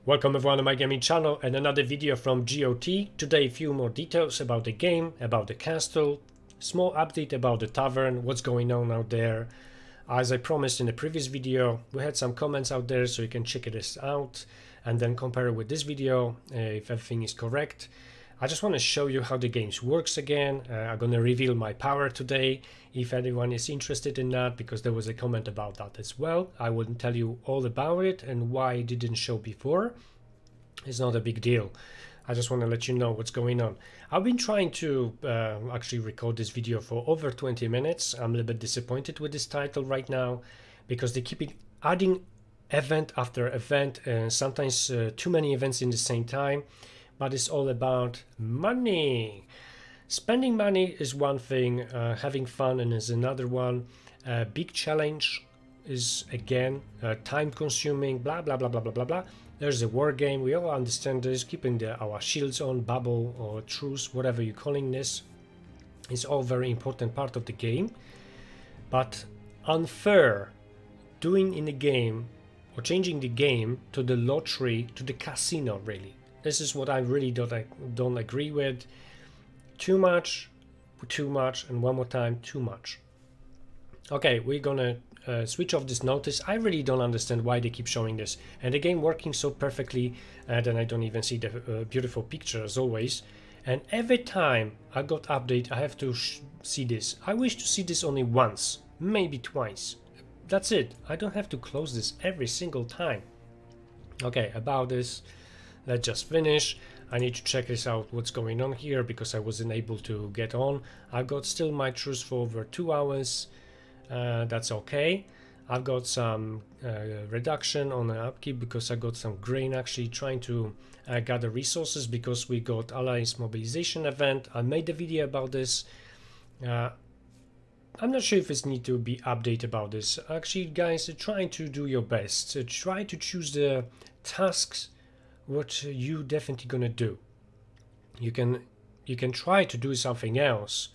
Welcome everyone to my gaming channel and another video from GOT. Today a few more details about the game, about the castle, small update about the tavern, what's going on out there. As I promised in the previous video, we had some comments out there so you can check this out and then compare it with this video if everything is correct. I just want to show you how the game works again. I'm going to reveal my power today if anyone is interested in that, because there was a comment about that as well. I will tell you all about it and why it didn't show before. It's not a big deal. I just want to let you know what's going on. I've been trying to actually record this video for over 20 minutes. I'm a little bit disappointed with this title right now because they keep adding event after event and sometimes too many events in the same time. But it's all about money. Spending money is one thing, having fun and is another one. Big challenge is again time consuming, blah blah blah blah blah blah blah. There's a war game, we all understand this, keeping our shields on, bubble or truce, whatever you're calling this, is all very important part of the game. But unfair doing in the game or changing the game to the lottery, to the casino really. This is what I really don't agree with. Too much, and one more time, too much. Okay, we're gonna switch off this notice. I really don't understand why they keep showing this. And the game working so perfectly, then I don't even see the beautiful picture as always. And every time I got update, I have to see this. I wish to see this only once, maybe twice. That's it. I don't have to close this every single time. Okay, about this. Let's just finish. I need to check this out, what's going on here, because I wasn't able to get on. I've got still my truce for over 2 hours. That's okay. I've got some reduction on the upkeep because I got some grain actually trying to gather resources because we got Alliance mobilization event. I made a video about this. I'm not sure if it's need to be updated about this. Actually, guys, try to do your best. Try to choose the tasks what you definitely gonna do. You can try to do something else,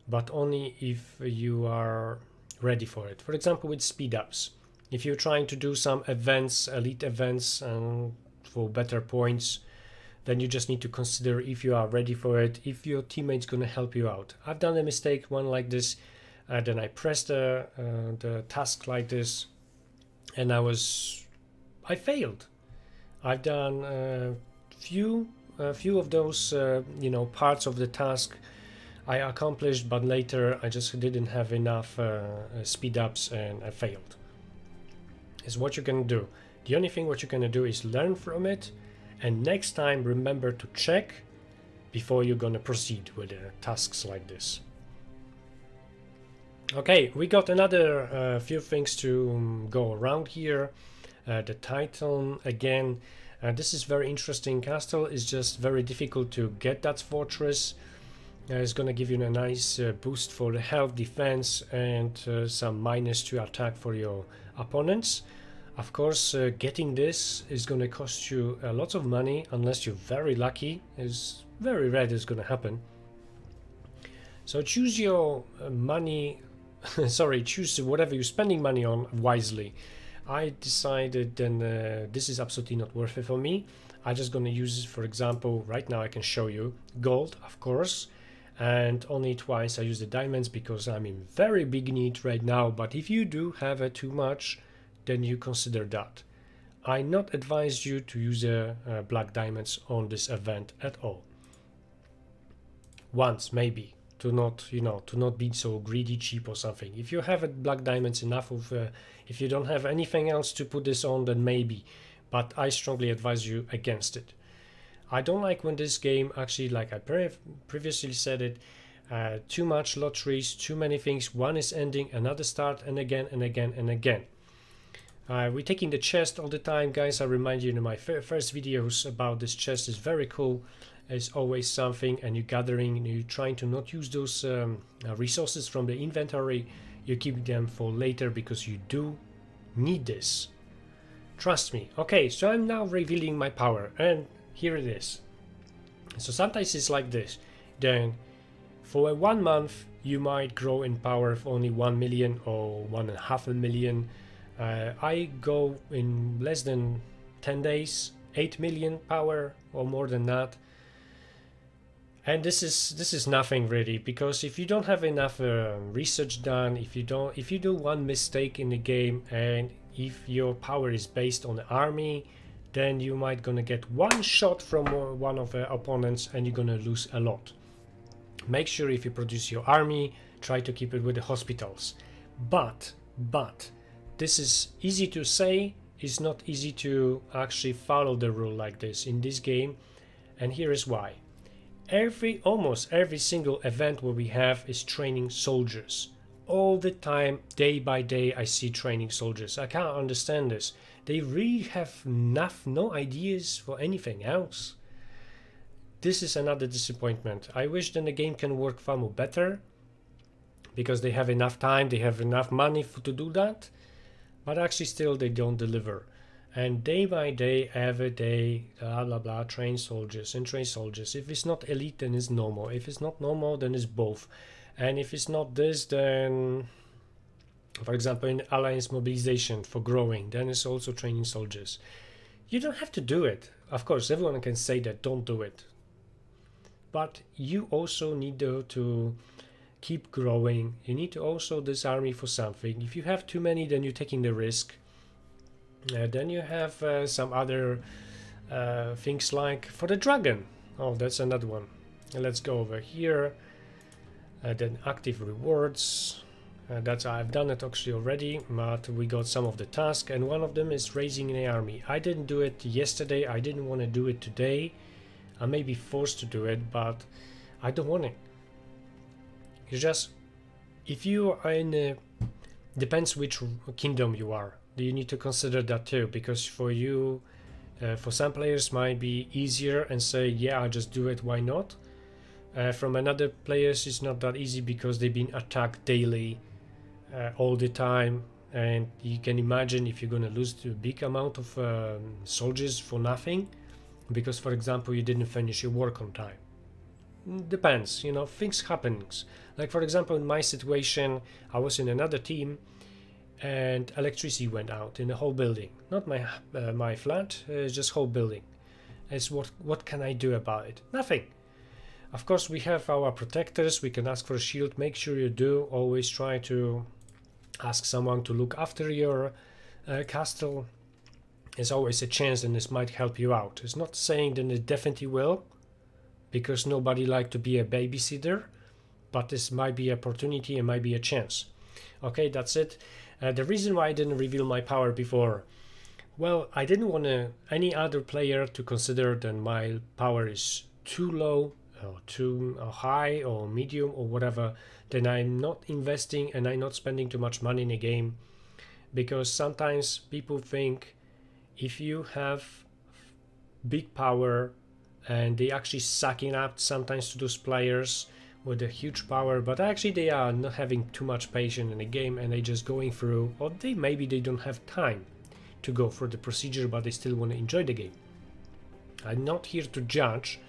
but only if you are ready for it. For example, with speed ups, if you're trying to do some events, elite events, for better points, then you just need to consider if you are ready for it, if your teammate's gonna help you out. I've done a mistake, one like this, then I pressed the task like this, and I failed. I've done a few of those, parts of the task I accomplished, but later I just didn't have enough speed ups and I failed. Is what you can do. The only thing what you're gonna do is learn from it, and next time remember to check before you're gonna proceed with tasks like this. Okay, we got another few things to go around here. The title again, this is very interesting. Castle is just very difficult to get that fortress. It's gonna give you a nice boost for the health, defense, and some minus to attack for your opponents. Of course, getting this is gonna cost you a lot of money unless you're very lucky. It's very rare it's gonna happen. So choose your money. Sorry, choose whatever you're spending money on wisely. I decided then this is absolutely not worth it for me. I'm just going to use, for example, right now I can show you gold, of course, and only twice I use the diamonds because I'm in very big need right now. But if you do have too much, then you consider that. I not advise you to use black diamonds on this event at all. Once maybe. To not be so greedy, cheap or something. If you have black diamonds enough of, if you don't have anything else to put this on, then maybe. But I strongly advise you against it. I don't like when this game actually, like I previously said it, too much lotteries, too many things. One is ending, another start, and again and again and again. We're taking the chest all the time, guys. I remind you in my first videos about this chest is very cool. Is always something, and you're gathering and you're trying to not use those resources from the inventory. You keep them for later because you do need this, trust me. Okay, so I'm now revealing my power, and here it is. So sometimes it's like this. Then for 1 month you might grow in power of only 1 million or 1.5 million. I go in less than 10 days 8 million power or more than that. And this is nothing really, because if you don't have enough research done, if you do one mistake in the game, and if your power is based on the army, then you might gonna get one shot from one of the opponents and you're gonna lose a lot. Make sure if you produce your army, try to keep it with the hospitals. But this is easy to say, it's not easy to actually follow the rule like this in this game, and here is why. Almost every single event where we have is training soldiers. All the time, day by day, I see training soldiers. I can't understand this. They really have no ideas for anything else. This is another disappointment. I wish then the game can work far more better, because they have enough time, they have enough money to do that, but actually still they don't deliver. And day by day, every day, blah blah blah, train soldiers and train soldiers. If it's not elite, then it's normal. If it's not normal, then it's both. And if it's not this, then, for example, in alliance mobilization for growing, then it's also training soldiers. You don't have to do it. Of course, everyone can say that, don't do it. But you also need to keep growing. You need to also this army for something. If you have too many, then you're taking the risk. Then you have some other things like for the dragon. Oh, that's another one. Let's go over here. Then active rewards. I've done it actually already, but we got some of the tasks, and one of them is raising an army. I didn't do it yesterday. I didn't want to do it today. I may be forced to do it, but I don't want it. It's just, if you are in a, depends which kingdom you are. You need to consider that too, because for you, for some players might be easier and say, yeah, I'll just do it, why not? From another players, it's not that easy because they've been attacked daily, all the time, and you can imagine if you're gonna lose a big amount of soldiers for nothing, because, for example, you didn't finish your work on time. Depends, you know, things happen. Like, for example, in my situation, I was in another team, and electricity went out in the whole building. Not my flat, just whole building. It's what can I do about it? Nothing. Of course, we have our protectors. We can ask for a shield. Make sure you do. Always try to ask someone to look after your castle. There's always a chance, and this might help you out. It's not saying that it definitely will, because nobody likes to be a babysitter, but this might be an opportunity and might be a chance. Okay, that's it. The reason why I didn't reveal my power before, well, I didn't want any other player to consider that my power is too low or too high or medium or whatever, then I'm not investing and I'm not spending too much money in a game, because sometimes people think if you have big power, and they actually sucking up sometimes to those players with a huge power, but actually they are not having too much patience in the game and they just going through, or maybe they don't have time to go through the procedure, but they still want to enjoy the game. I'm not here to judge.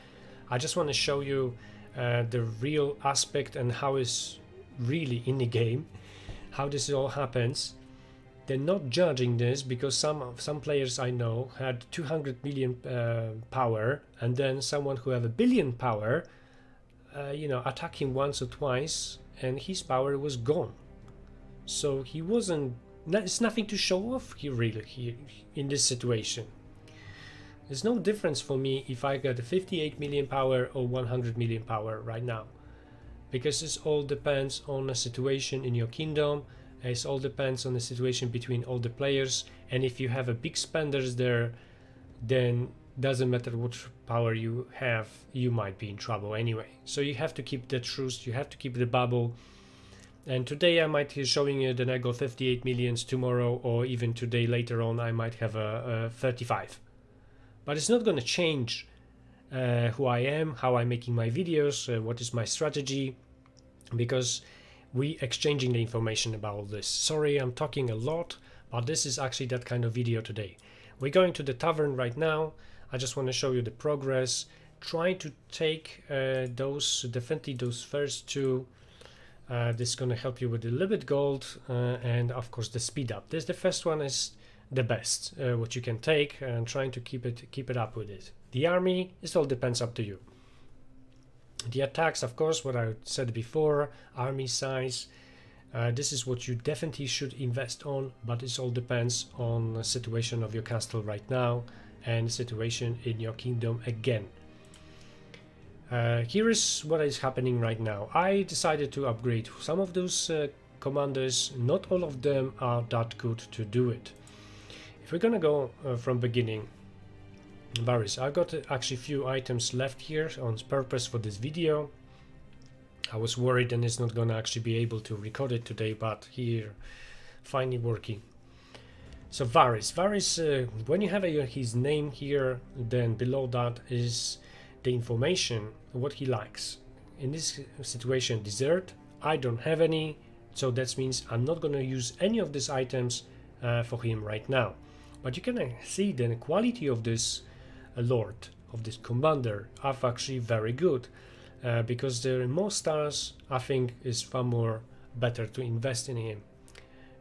I just want to show you the real aspect and how it's really in the game, how this all happens. They're not judging this because some players I know had 200 million power, and then someone who have 1 billion power, you know, attack him once or twice, and his power was gone. So he wasn't. It's nothing to show off here, really. In this situation, there's no difference for me if I got 58 million power or 100 million power right now, because this all depends on the situation in your kingdom. It all depends on the situation between all the players, and if you have a big spenders there, then doesn't matter what power you have, you might be in trouble anyway. So you have to keep the truth, you have to keep the bubble. And today I might be showing you that I got 58 millions, tomorrow or even today later on I might have a 35. But it's not going to change who I am, how I'm making my videos, what is my strategy, because we exchanging the information about all this. Sorry, I'm talking a lot, but this is actually that kind of video today. We're going to the tavern right now. I just want to show you the progress. Try to take definitely those first two. This is going to help you with the limit gold and of course the speed up. The first one is the best what you can take, and trying to keep it up with it. The army, it all depends up to you. The attacks, of course, what I said before, army size, this is what you definitely should invest on, but it all depends on the situation of your castle right now and situation in your kingdom again. Here is what is happening right now. I decided to upgrade some of those commanders. Not all of them are that good to do it. If we're gonna go from beginning, Varys, I've got actually few items left here on purpose for this video. I was worried and it's not gonna actually be able to record it today, but here, finally working. So Varys, when you have his name here, then below that is the information, what he likes. In this situation, dessert, I don't have any, so that means I'm not gonna use any of these items for him right now. But you can see the quality of this lord, of this commander, are actually very good, because there are more stars. I think is far more better to invest in him.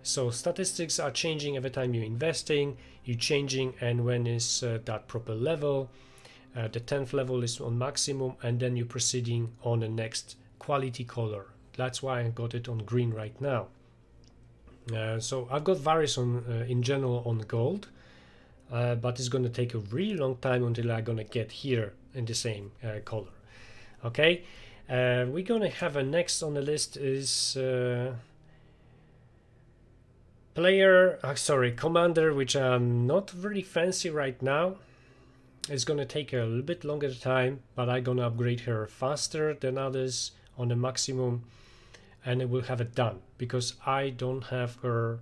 So statistics are changing every time you're investing, you're changing, and when is that proper level, the 10th level is on maximum, and then you're proceeding on the next quality color. That's why I got it on green right now. So I've got Varys on in general on gold, but it's going to take a really long time until I'm going to get here in the same color. Okay, we're going to have a next on the list is commander, which I'm not really fancy right now. It's going to take a little bit longer time, but I'm going to upgrade her faster than others on the maximum, and it will have it done because I don't have her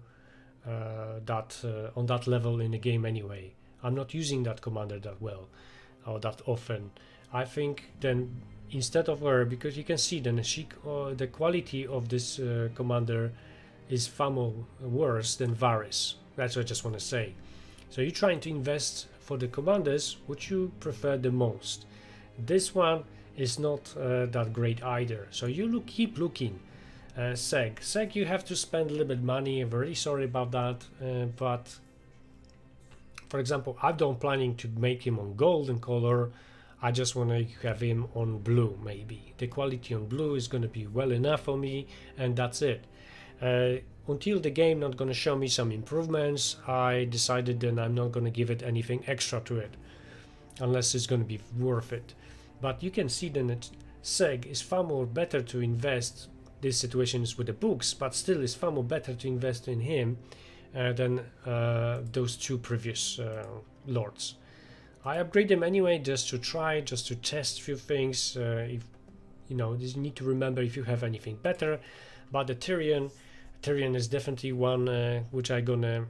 on that level in the game anyway. I'm not using that commander that well or that often. I think then instead of her, because you can see then the quality of this commander is far more worse than Varys. That's what I just want to say. So you're trying to invest for the commanders which you prefer the most. This one is not that great either. So you keep looking. Seg, you have to spend a little bit money. I'm very sorry about that. But for example, I don't planning to make him on golden color. I just want to have him on blue maybe. The quality on blue is going to be well enough for me, and that's it. Until the game not going to show me some improvements, I decided then I'm not going to give it anything extra to it unless it's going to be worth it. But you can see then that Seg is far more better to invest. This situation is with the books, but still it's far more better to invest in him than those two previous lords. I upgrade them anyway just to try, just to test a few things. If you know, you need to remember if you have anything better. But the Tyrion is definitely one which I'm gonna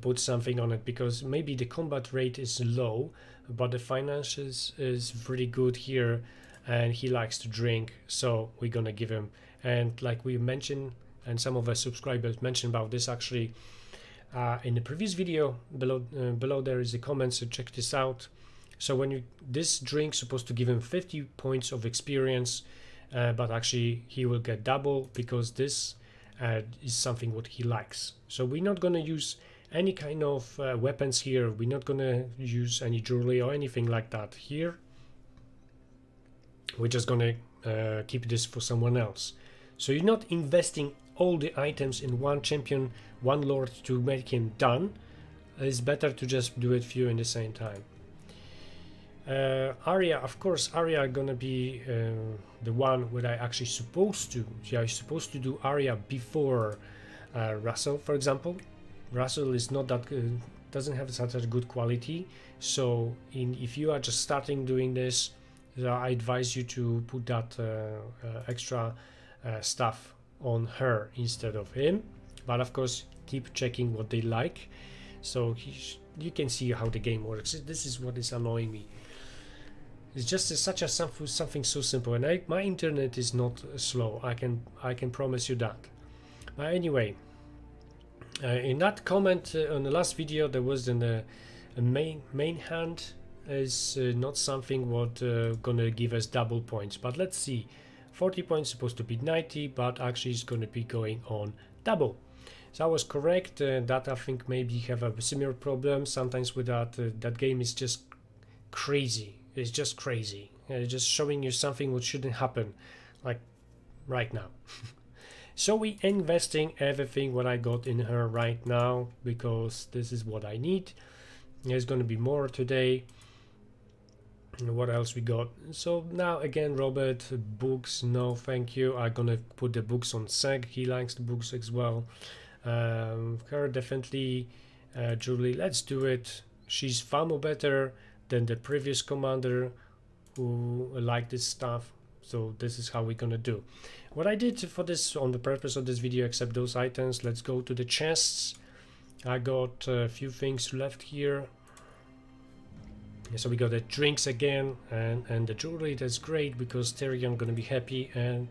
put something on it, because maybe the combat rate is low, but the finances is pretty good here, and he likes to drink, so we're gonna give him. And like we mentioned, and some of our subscribers mentioned about this actually in the previous video, below there is a comment, so check this out. So when this drink's supposed to give him 50 points of experience, but actually he will get double because this is something what he likes. So we're not going to use any kind of weapons here. We're not going to use any jewelry or anything like that here. We're just going to keep this for someone else. So you're not investing all the items in one champion, one lord to make him done. It's better to just do it few in the same time. Arya, of course, Arya gonna be the one where I actually supposed to. Yeah, I'm supposed to do Arya before Russell, for example. Russell is not that good, doesn't have such a good quality. So if you are just starting doing this, I advise you to put that extra stuff on her instead of him. But of course, keep checking what they like. So you can see how the game works. This is what is annoying me. It's just something so simple, and my internet is not slow. I can promise you that. But anyway, in that comment on the last video, there was then a main hand is not something what gonna give us double points. But let's see. 40 points supposed to be 90, but actually it's going to be going on double. So I was correct. That I think maybe have a similar problem sometimes with that. That game is just crazy. It's just crazy. Just showing you something which shouldn't happen, like right now. So we investing everything what I got in her right now, because this is what I need. There's going to be more today. And what else we got? So now again, Robert, books, no thank you. I'm gonna put the books on Seg. He likes the books as well. Her definitely. Julie, let's do it. She's far more better than the previous commander who liked this stuff. So this is how we're gonna do. What I did for this on the purpose of this video, except those items, let's go to the chests. I got a few things left here. So we got the drinks again and the jewelry. That's great because Tyrion gonna be happy, and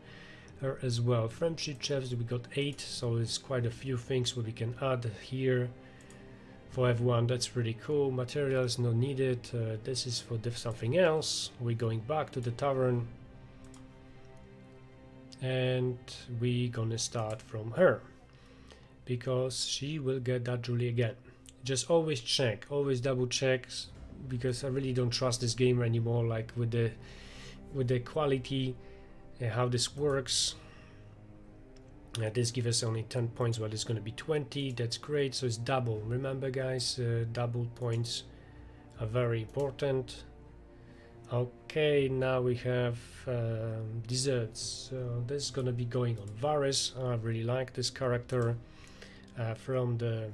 her as well. Friendship chests, we got 8, so it's quite a few things what we can add here for everyone. That's really cool. Materials not needed. This is for something else. We're going back to the tavern and we gonna start from her because she will get that jewelry again. Just always check, always double check, because I really don't trust this game anymore, like with the quality and how this works. This gives us only 10 points, but it's going to be 20. That's great. So it's double. Remember guys, double points are very important. Okay, now we have desserts. So this is going to be going on Varys. I really like this character from the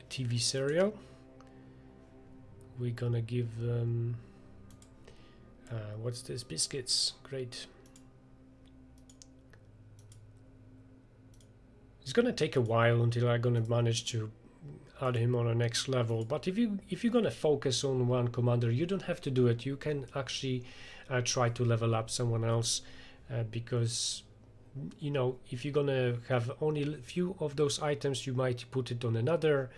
TV serial. We're gonna give them what's this? Biscuits. Great. It's gonna take a while until I'm gonna manage to add him on a next level, but if you're gonna focus on one commander, you don't have to do it. You can actually try to level up someone else, because you know, if you're gonna have only a few of those items, you might put it on another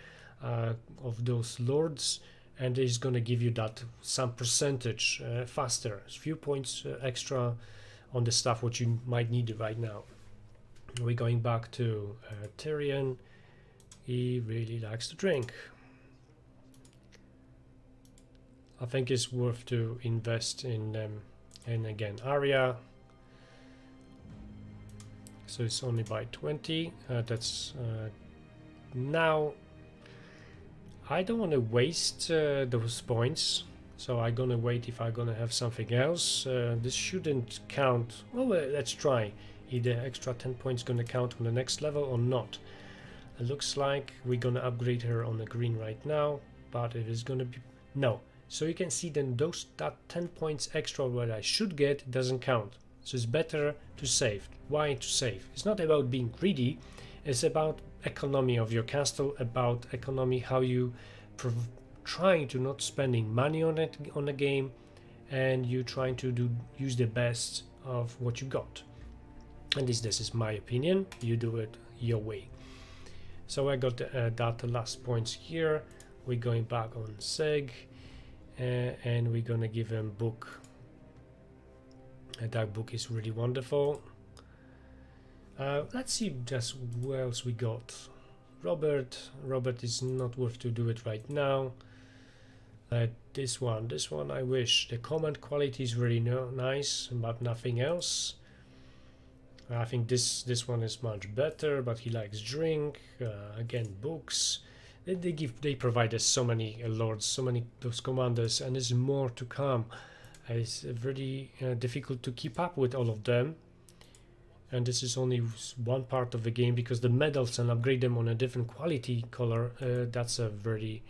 of those lords, and it's going to give you that some percentage faster, a few points extra on the stuff what you might need right now. We're going back to Tyrion. He really likes to drink. I think it's worth to invest in them. And again, Arya. So it's only by 20. That's now. I don't want to waste those points, so I'm gonna wait if I'm gonna have something else. This shouldn't count. Well, let's try. Either extra 10 points gonna count on the next level or not. It looks like we're gonna upgrade her on the green right now, but it is gonna be no. So you can see then that 10 points extra what I should get doesn't count. So it's better to save. Why to save? It's not about being greedy. It's about economy of your castle, about economy, how you trying to not spending money on it on the game, and you trying to use the best of what you got. And this is my opinion. You do it your way. So I got that last points here. We're going back on Seg, and we're gonna give him book. That book is really wonderful. Let's see just what else we got. Robert is not worth to do it right now. This one I wish. The command quality is really nice, but nothing else. I think this one is much better, but he likes drink. Again, books. They provide us so many lords, so many those commanders, and there's more to come. It's very difficult to keep up with all of them. And this is only one part of the game, because the medals and upgrade them on a different quality color. That's a very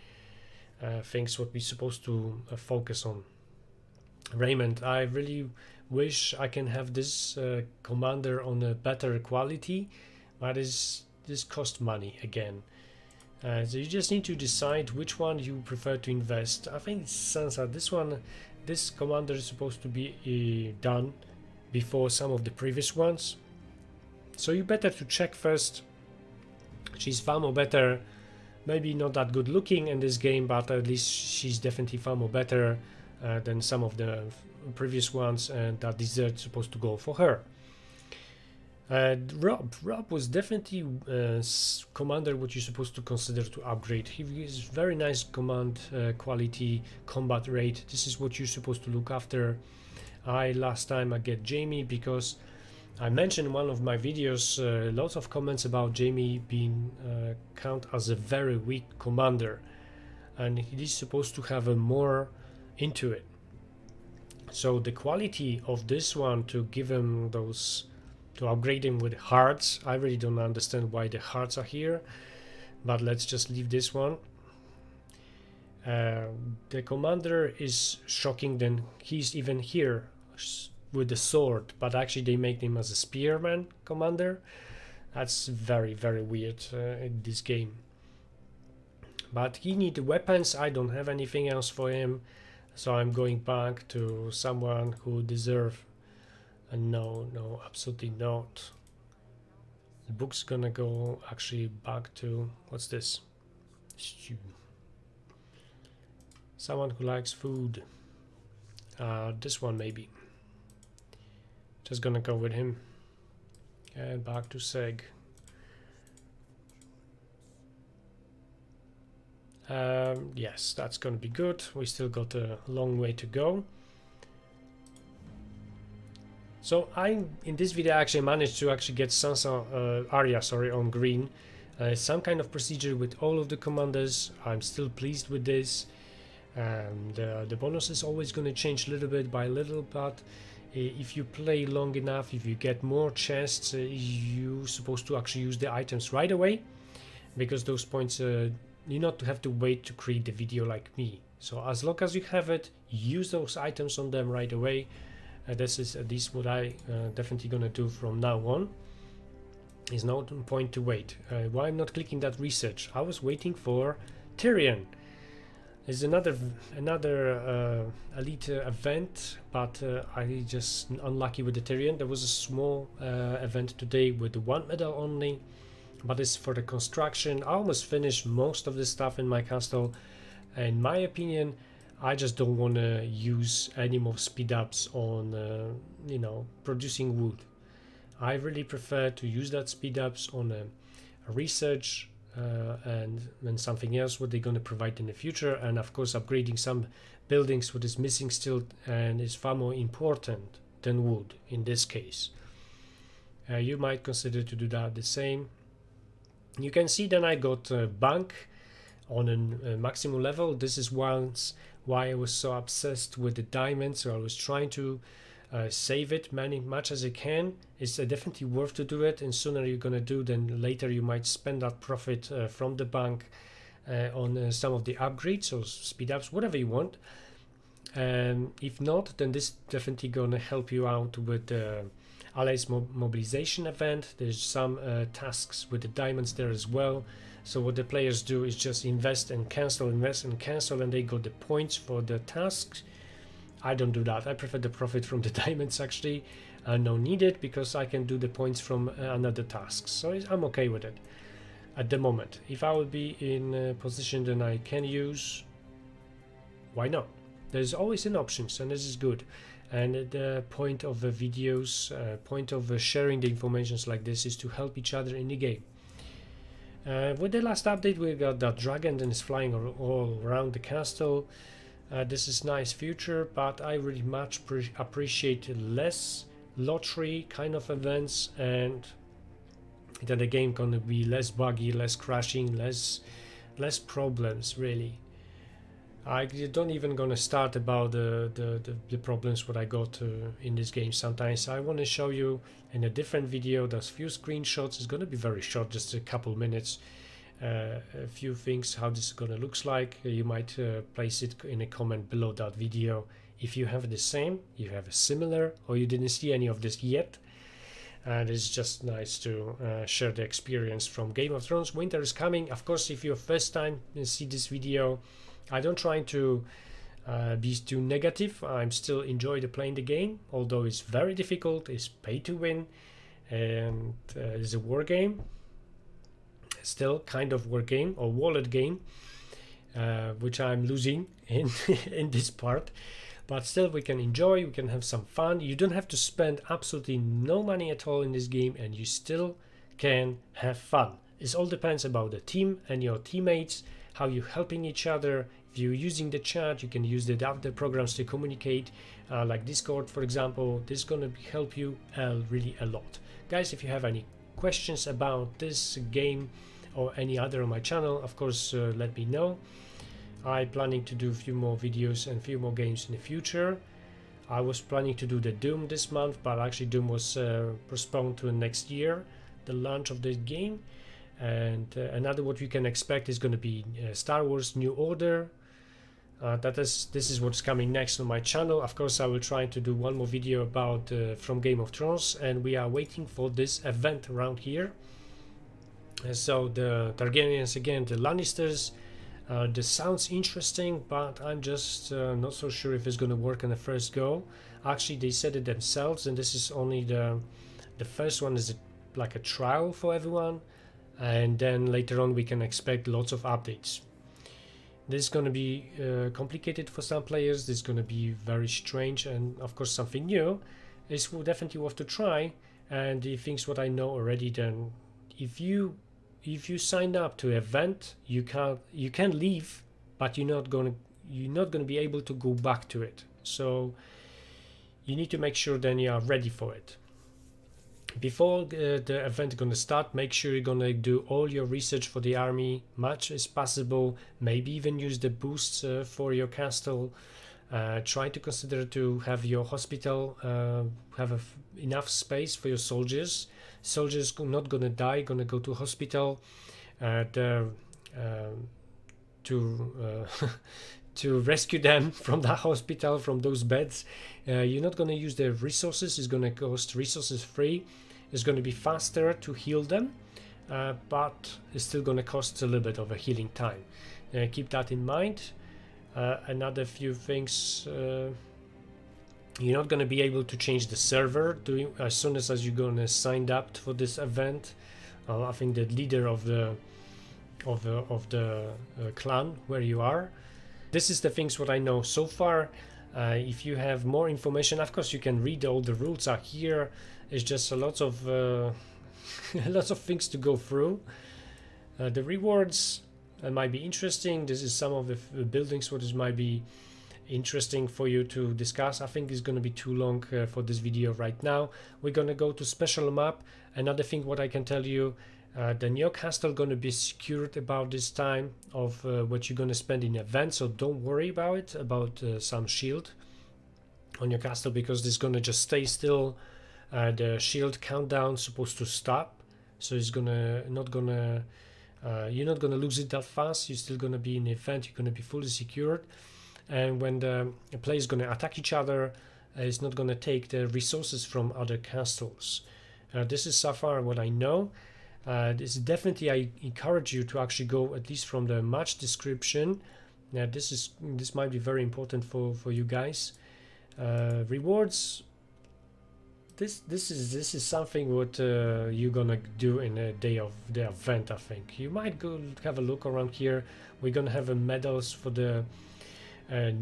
things what we're supposed to focus on. Raymond, I really wish I can have this commander on a better quality, but this costs money again. So you just need to decide which one you prefer to invest. I think Sansa, this commander is supposed to be done before some of the previous ones. So you better to check first. She's far more better, maybe not that good looking in this game, but at least she's definitely far more better than some of the previous ones, and that dessert is supposed to go for her. Rob was definitely commander what you're supposed to consider to upgrade. He is very nice command quality, combat rate. This is what you're supposed to look after. Last time I get Jamie because I mentioned in one of my videos lots of comments about Jamie being count as a very weak commander, and he is supposed to have a more into it. So the quality of this one to give him those, to upgrade him with hearts, I really don't understand why the hearts are here, but let's just leave this one. The commander is shocking, then he's even here with the sword, but actually they make him as a spearman commander. That's very, very weird in this game. But he needs weapons. I don't have anything else for him, so I'm going back to someone who deserve. No, absolutely not. The book's gonna go actually back to, what's this? Stew. Someone who likes food. This one maybe. Just gonna go with him. And back to Seg. Yes, that's gonna be good. We still got a long way to go. So in this video I actually managed to actually get Sansa Arya, sorry, on green. Some kind of procedure with all of the commanders. I'm still pleased with this. And the bonus is always going to change a little bit by little, but if you play long enough, if you get more chests, you're supposed to actually use the items right away, because those points you not have to wait to create the video like me. So as long as you have it, use those items on them right away. This is at least what I definitely gonna do from now on. There's no point to wait. Why I'm not clicking that research? I was waiting for Tyrion. There's another elite event, but I just unlucky with the Tyrion. There was a small event today with one medal only, but it's for the construction. I almost finished most of the stuff in my castle. In my opinion, I just don't want to use any more speed ups on you know, producing wood. I really prefer to use that speed ups on a research and then something else what they're going to provide in the future, and of course upgrading some buildings what is missing still and is far more important than wood in this case. You might consider to do that the same. You can see then I got a bank on a maximum level. This is once why I was so obsessed with the diamonds, so I was trying to save it much as I can. It's definitely worth to do it, and sooner you're gonna do, then later you might spend that profit from the bank on some of the upgrades or speed ups, whatever you want. If not, then this definitely gonna help you out with the allies mobilization event. There's some tasks with the diamonds there as well. So what the players do is just invest and cancel, and they got the points for the tasks. I don't do that. I prefer the profit from the diamonds actually. No need it, because I can do the points from another task. So I'm okay with it at the moment. If I will be in a position then I can use, why not? There's always an option, and this is good. And the point of the videos, point of sharing the informations like this is to help each other in the game. With the last update we got that dragon that is flying all around the castle. This is nice feature, but I really much appreciate less lottery kind of events, and that the game gonna be less buggy, less crashing, less problems really. I don't even gonna start about the problems what I got in this game. Sometimes I want to show you in a different video. There's few screenshots. It's gonna be very short, just a couple minutes. A few things how this is gonna looks like. You might place it in a comment below that video if you have the same, you have a similar, or you didn't see any of this yet. And it's just nice to share the experience from Game of Thrones. Winter is coming. Of course, if you're first time to see this video, I don't try to be too negative. I'm still enjoy playing the game, although it's very difficult. It's pay to win, and it's a war game. Still kind of war game or wallet game, which I'm losing in in this part. but still we can enjoy, we can have some fun. You don't have to spend absolutely no money at all in this game, and you still can have fun. It all depends about the team and your teammates, how you're helping each other. If you're using the chat, you can use the other programs to communicate, like Discord, for example. This is going to help you really a lot. Guys, if you have any questions about this game or any other on my channel, of course, let me know. I'm planning to do a few more videos and a few more games in the future. I was planning to do the Doom this month, but actually Doom was postponed to next year, the launch of this game. And another what we can expect is going to be Star Wars New Order. This is what's coming next on my channel. Of course, I will try to do one more video about from Game of Thrones, and we are waiting for this event around here. So the Targaryens again, the Lannisters. This sounds interesting, but I'm just not so sure if it's going to work on the first go. Actually, they said it themselves, and this is only the first one is like a trial for everyone, and then later on we can expect lots of updates. This is going to be complicated for some players. This is going to be very strange, and of course something new. It's definitely worth to try. And the things what I know already, then if you sign up to an event, you can leave, but you're not going to be able to go back to it. So you need to make sure then you are ready for it. Before the event is going to start, make sure you're going to do all your research for the army much as possible. Maybe even use the boosts for your castle. Try to consider to have your hospital have enough space for your soldiers. Soldiers are not going to die, going to go to hospital to rescue them from the hospital, from those beds. You're not going to use their resources. It's going to cost resources free. It's going to be faster to heal them, but it's still going to cost a little bit of a healing time. Keep that in mind. Another few things, you're not going to be able to change the server as soon as you're going to sign up for this event. I think the leader of the clan where you are. This is the things what I know so far. If you have more information, of course you can read. All the rules are here. It's just a lot of lots of things to go through. The rewards might be interesting. This is some of the buildings what is might be interesting for you to discuss. I think it's going to be too long for this video right now. We're going to go to special map. Another thing what I can tell you, the new castle going to be secured about this time of what you're going to spend in events, so don't worry about it, about some shield on your castle, because it's going to just stay still. The shield countdown supposed to stop, so it's you're not gonna lose it that fast. You're still gonna be in the event. You're gonna be fully secured, and when the players gonna attack each other, it's not gonna take the resources from other castles. This is so far what I know. This is definitely, I encourage you to actually go at least from the match description. Now this might be very important for you guys. Rewards. This is something what you're gonna do in a day of the event. I think you might go have a look around here. We're gonna have medals for the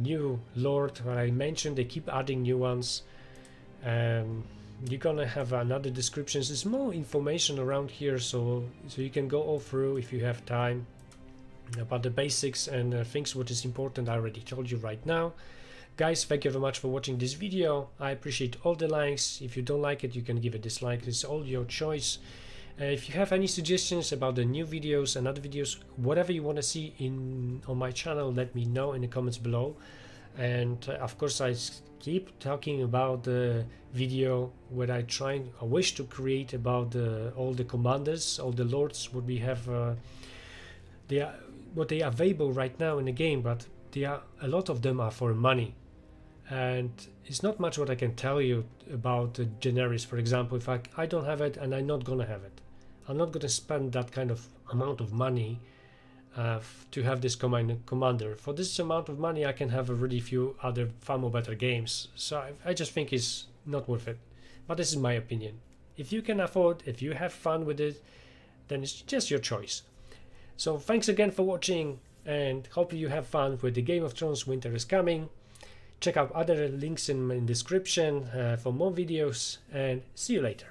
new lord what I mentioned. They keep adding new ones. You're gonna have another descriptions. There's more information around here, so you can go all through if you have time about the basics and things what is important. I already told you right now. Guys, thank you very much for watching this video. I appreciate all the likes. If you don't like it, you can give a dislike. It's all your choice. If you have any suggestions about the new videos and other videos, whatever you want to see on my channel, let me know in the comments below. And of course, I keep talking about the video where I wish to create about all the commanders, all the lords, what we have, what they are available right now in the game, but a lot of them are for money. And it's not much what I can tell you about the generis. For example, if I don't have it, and I'm not gonna have it, I'm not gonna spend that kind of amount of money to have this commander. For this amount of money, I can have a really few other far more better games. So I just think it's not worth it. But this is my opinion. If you can afford, if you have fun with it, then it's just your choice. So thanks again for watching, and hope you have fun with the Game of Thrones Winter is Coming. Check out other links in my description for more videos, and see you later.